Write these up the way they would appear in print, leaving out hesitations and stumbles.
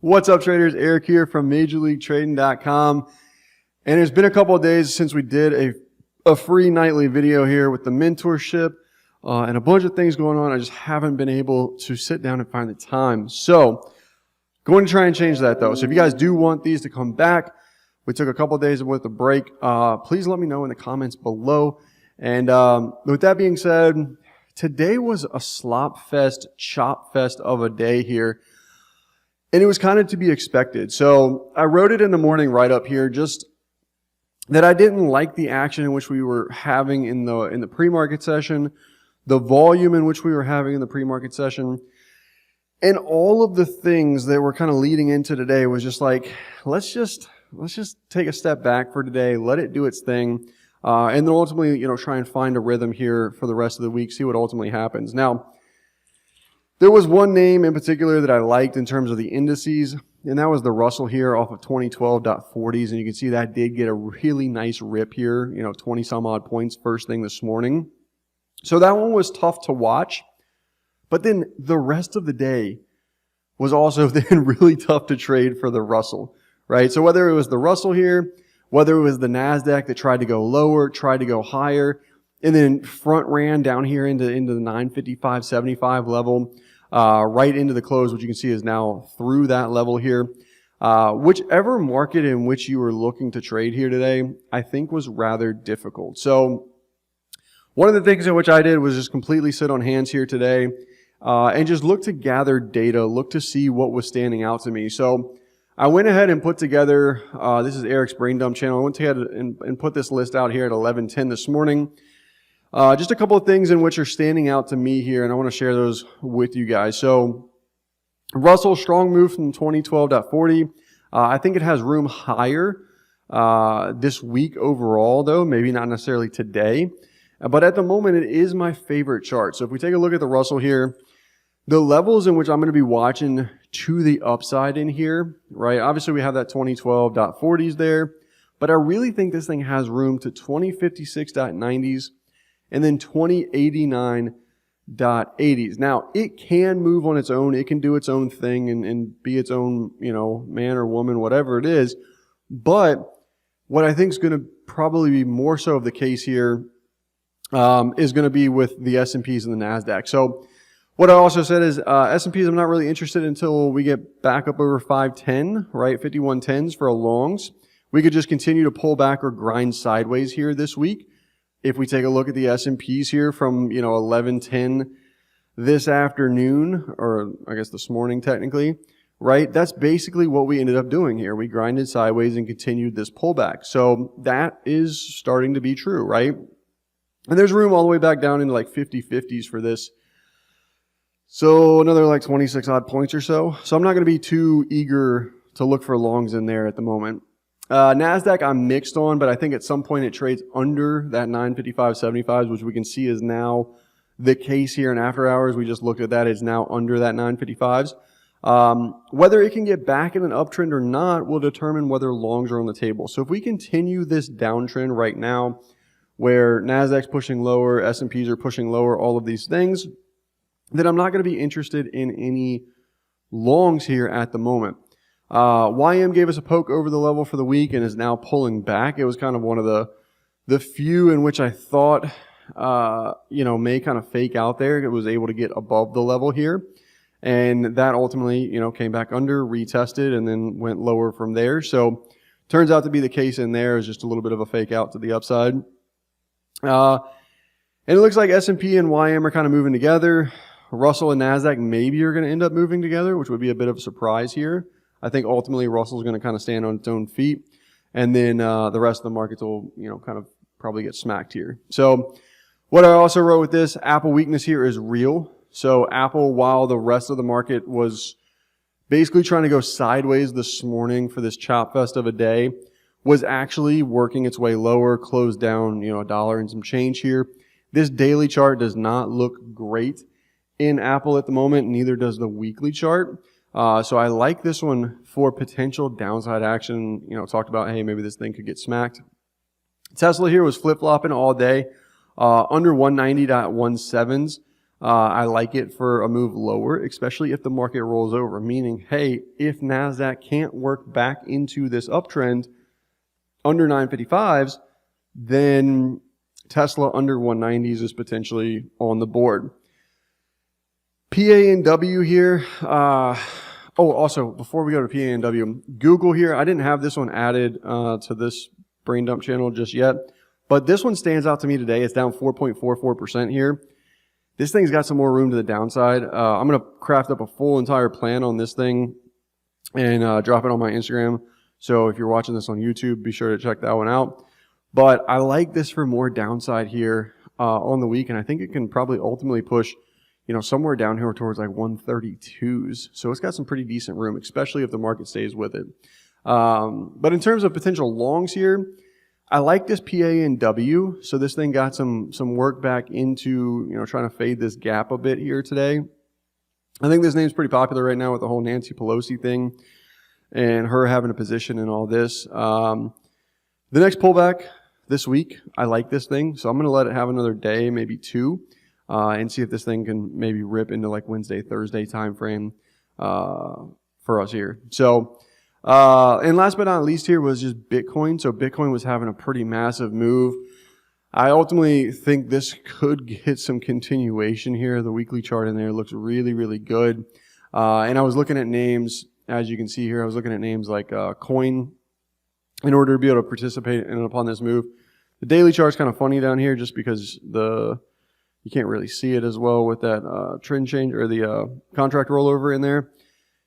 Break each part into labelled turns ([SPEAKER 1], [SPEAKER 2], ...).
[SPEAKER 1] What's up, traders? Eric here from MajorLeagueTrading.com. And it's been a couple of days since we did a free nightly video here with the mentorship and a bunch of things going on. I just haven't been able to sit down and find the time. So, going to try and change that though. So if you guys do want these to come back, we took a couple of days with a break. Please let me know in the comments below. And with that being said, today was a slop fest, chop fest of a day here. And it was kind of to be expected. So I wrote it in the morning right up here, just that I didn't like the action in which we were having in the pre-market session, the volume in which we were having in the pre-market session, and all of the things that were kind of leading into today was just like, let's just take a step back for today, let it do its thing, and then ultimately, try and find a rhythm here for the rest of the week, see what ultimately happens. Now, there was one name in particular that I liked in terms of the indices, and that was the Russell here off of 2012.40s, and you can see that did get a really nice rip here, 20 some odd points first thing this morning. So that one was tough to watch, but then the rest of the day was also then really tough to trade for the Russell, right? So whether it was the Russell here, whether it was the NASDAQ that tried to go lower, tried to go higher, and then front ran down here into the 955.75 level, right into the close, which you can see is now through that level here. Whichever market in which you were looking to trade here today, I think was rather difficult. So one of the things in which I did was just completely sit on hands here today, and just look to gather data, look to see what was standing out to me. So I went ahead and put together, this is Eric's Brain Dump channel. I went ahead and put this list out here at 11:10 this morning. Just a couple of things in which are standing out to me here, and I want to share those with you guys. So, Russell, strong move from 2012.40. I think it has room higher this week overall, though, maybe not necessarily today. But at the moment, it is my favorite chart. So if we take a look at the Russell here, the levels in which I'm going to be watching to the upside in here, right? Obviously, we have that 2012.40s there, but I really think this thing has room to 2056.90s. And then 2089.80s. Now, it can move on its own. It can do its own thing and be its own, man or woman, whatever it is. But what I think is going to probably be more so of the case here is going to be with the S&Ps and the NASDAQ. So what I also said is S&Ps I'm not really interested until we get back up over 510, right? 5110s for a longs. We could just continue to pull back or grind sideways here this week. If we take a look at the S&Ps here from, 11:10 this afternoon, or I guess this morning technically, right? That's basically what we ended up doing here. We grinded sideways and continued this pullback. So that is starting to be true, right? And there's room all the way back down into like 50/50s for this. So another like 26 odd points or so. So I'm not going to be too eager to look for longs in there at the moment. NASDAQ I'm mixed on, but I think at some point it trades under that 955.75s, which we can see is now the case here in after hours. We just looked at that. It's now under that 955s. Whether it can get back in an uptrend or not will determine whether longs are on the table. So if we continue this downtrend right now, where NASDAQ's pushing lower, S&Ps are pushing lower, all of these things, then I'm not going to be interested in any longs here at the moment. YM gave us a poke over the level for the week and is now pulling back. It was kind of one of the few in which I thought, may kind of fake out there. It was able to get above the level here. And that ultimately, came back under, retested, and then went lower from there. So turns out to be the case in there is just a little bit of a fake out to the upside. And it looks like S&P and YM are kind of moving together. Russell and NASDAQ maybe are going to end up moving together, which would be a bit of a surprise here. I think ultimately Russell's going to kind of stand on its own feet, and then the rest of the markets will, kind of probably get smacked here. So what I also wrote with this, Apple weakness here is real. So Apple, while the rest of the market was basically trying to go sideways this morning for this chop fest of a day, was actually working its way lower, closed down, $1 and some change here. This daily chart does not look great in Apple at the moment, neither does the weekly chart. So I like this one for potential downside action. Talked about, hey, maybe this thing could get smacked. Tesla here was flip-flopping all day, under 190.17s. I like it for a move lower, especially if the market rolls over, meaning, hey, if NASDAQ can't work back into this uptrend under 955s, then Tesla under 190s is potentially on the board. PA&W here. Also, before we go to PA&W, Google here. I didn't have this one added to this brain dump channel just yet, but this one stands out to me today. It's down 4.44% here. This thing's got some more room to the downside. I'm going to craft up a full entire plan on this thing and drop it on my Instagram. So if you're watching this on YouTube, be sure to check that one out. But I like this for more downside here on the week, and I think it can probably ultimately push, somewhere down here towards like 132s. So it's got some pretty decent room, especially if the market stays with it. But in terms of potential longs here, I like this PA&W. So this thing got some work back into, trying to fade this gap a bit here today. I think this name's pretty popular right now with the whole Nancy Pelosi thing and her having a position in all this. The next pullback this week, I like this thing. So I'm going to let it have another day, maybe two, and see if this thing can maybe rip into like Wednesday, Thursday time frame for us here. So, and last but not least here was just Bitcoin. So Bitcoin was having a pretty massive move. I ultimately think this could get some continuation here. The weekly chart in there looks really, really good. And I was looking at names, as you can see here, I was looking at names like Coin in order to be able to participate upon this move. The daily chart's kind of funny down here just because you can't really see it as well with that trend change or the contract rollover in there.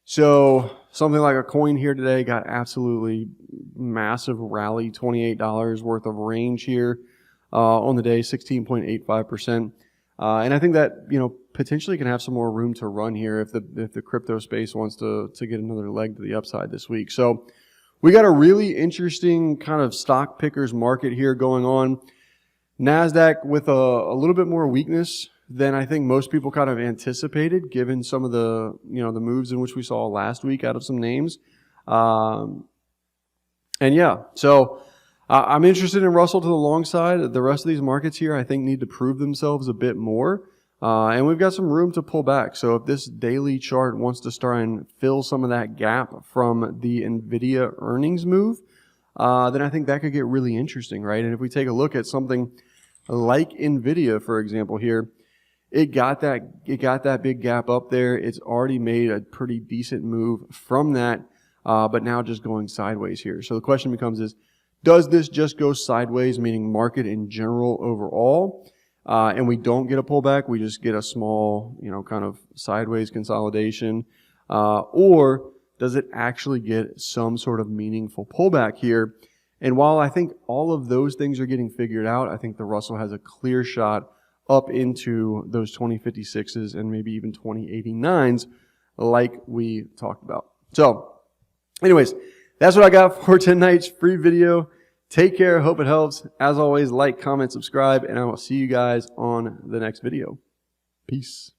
[SPEAKER 1] So something like a Coin here today got absolutely massive rally, $28 worth of range here on the day, 16.85%. And I think that, potentially can have some more room to run here if the crypto space wants to get another leg to the upside this week. So we got a really interesting kind of stock pickers market here going on. NASDAQ with a little bit more weakness than I think most people kind of anticipated, given some of the, the moves in which we saw last week out of some names. And yeah, so I'm interested in Russell to the long side. The rest of these markets here, I think, need to prove themselves a bit more. And we've got some room to pull back. So if this daily chart wants to start and fill some of that gap from the NVIDIA earnings move, then I think that could get really interesting, right? And if we take a look at something like NVIDIA, for example, here, it got that big gap up there. It's already made a pretty decent move from that, but now just going sideways here. So the question becomes does this just go sideways, meaning market in general overall, and we don't get a pullback, we just get a small, kind of sideways consolidation, or does it actually get some sort of meaningful pullback here? And while I think all of those things are getting figured out, I think the Russell has a clear shot up into those 2056s and maybe even 2089s like we talked about. So anyways, that's what I got for tonight's free video. Take care. Hope it helps. As always, like, comment, subscribe, and I will see you guys on the next video. Peace.